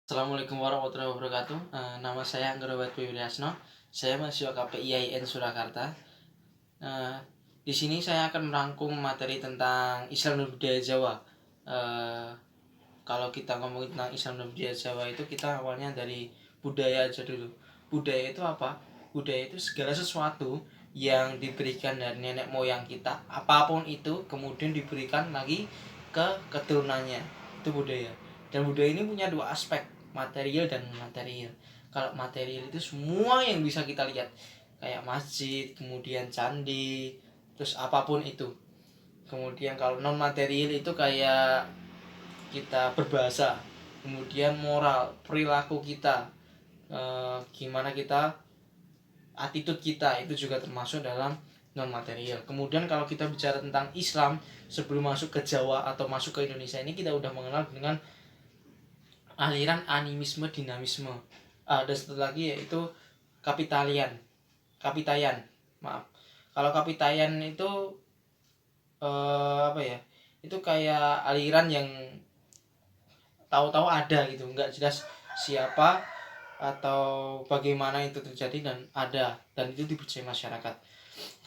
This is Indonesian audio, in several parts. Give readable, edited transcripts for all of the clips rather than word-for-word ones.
Assalamualaikum warahmatullahi wabarakatuh. Nama saya Angga Wiryasno. Saya mahasiswa KPIIN Surakarta. Eh, di sini saya akan merangkum materi tentang Islam dan budaya Jawa. Eh, Kalau kita ngomongin tentang Islam dan budaya Jawa itu kita awalnya dari budaya aja dulu. Budaya itu apa? Budaya itu segala sesuatu yang diberikan dari nenek moyang kita, apapun itu, kemudian diberikan lagi ke keturunannya. Itu budaya. Dan budaya ini punya dua aspek, material dan material. Kalau material itu semua yang bisa kita lihat, kayak masjid, kemudian candi, terus apapun itu. Kemudian kalau non material itu kayak kita berbahasa, kemudian moral, perilaku kita, gimana kita, attitude kita, itu juga termasuk dalam non material. Kemudian kalau kita bicara tentang Islam, sebelum masuk ke Jawa atau masuk ke Indonesia ini, kita udah mengenal dengan aliran animisme dinamisme. Ada satu lagi yaitu kapitalian kapitayan maaf. Kalau kapitayan itu apa ya, itu kayak aliran yang tahu-tahu ada gitu, nggak jelas siapa atau bagaimana itu terjadi, dan ada, dan itu dipercaya masyarakat.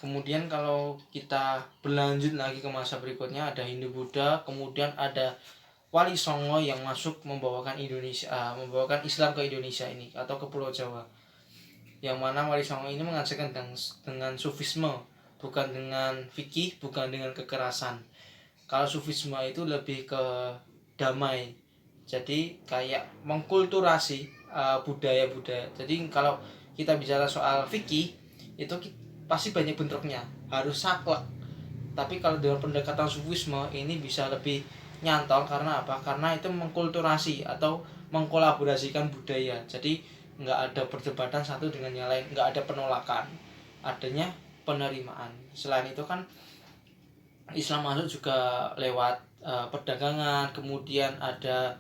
Kemudian kalau kita berlanjut lagi ke masa berikutnya, ada Hindu Buddha, kemudian ada Wali Songo yang masuk membawakan membawakan Islam ke Indonesia ini atau ke Pulau Jawa. Yang mana Wali Songo ini mengajarkan dengan sufisme, bukan dengan fikih, bukan dengan kekerasan. Kalau sufisme itu lebih ke damai, jadi kayak mengkulturasi budaya-budaya. Jadi kalau kita bicara soal fikih itu pasti banyak bentuknya, harus saklek. Tapi kalau dengan pendekatan sufisme ini bisa lebih nyantol, karena apa? Karena itu mengkulturasi atau mengkolaborasikan budaya. Jadi nggak ada perdebatan satu dengan yang lain, nggak ada penolakan, adanya penerimaan. Selain itu kan Islam masuk juga lewat perdagangan, kemudian ada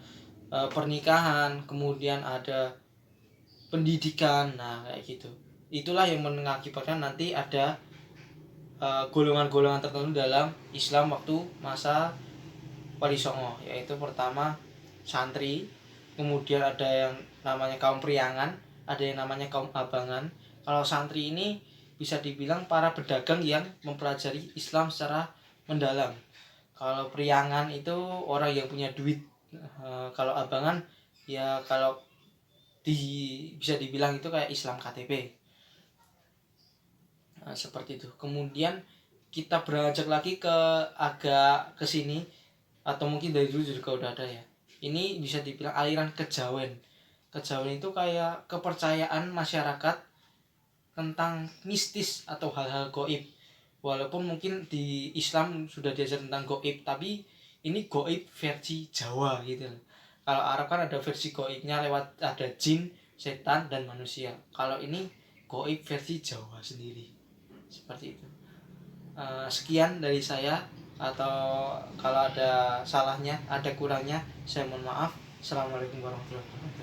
pernikahan, kemudian ada pendidikan. Nah, kayak gitu. Itulah yang mengakibatkan nanti ada golongan-golongan tertentu dalam Islam waktu masa Wali Songo, yaitu pertama santri, kemudian ada yang namanya kaum priangan, ada yang namanya kaum abangan. Kalau santri ini bisa dibilang para pedagang yang mempelajari Islam secara mendalam. Kalau priangan itu orang yang punya duit. Kalau abangan ya kalau bisa dibilang itu kayak Islam KTP. Seperti itu. Kemudian kita beranjak lagi ke agak ke sini, atau mungkin dari dulu juga udah ada ya. Ini bisa dibilang aliran kejawen. Kejawen itu kayak kepercayaan masyarakat tentang mistis atau hal-hal goib. Walaupun mungkin di Islam sudah diajar tentang goib, tapi ini goib versi Jawa gitu. Kalau Arab kan ada versi goibnya lewat ada jin, setan, dan manusia. Kalau ini goib versi Jawa sendiri. Seperti itu. Sekian dari saya, atau kalau ada salahnya, ada kurangnya, saya mohon maaf. Assalamualaikum warahmatullahi wabarakatuh.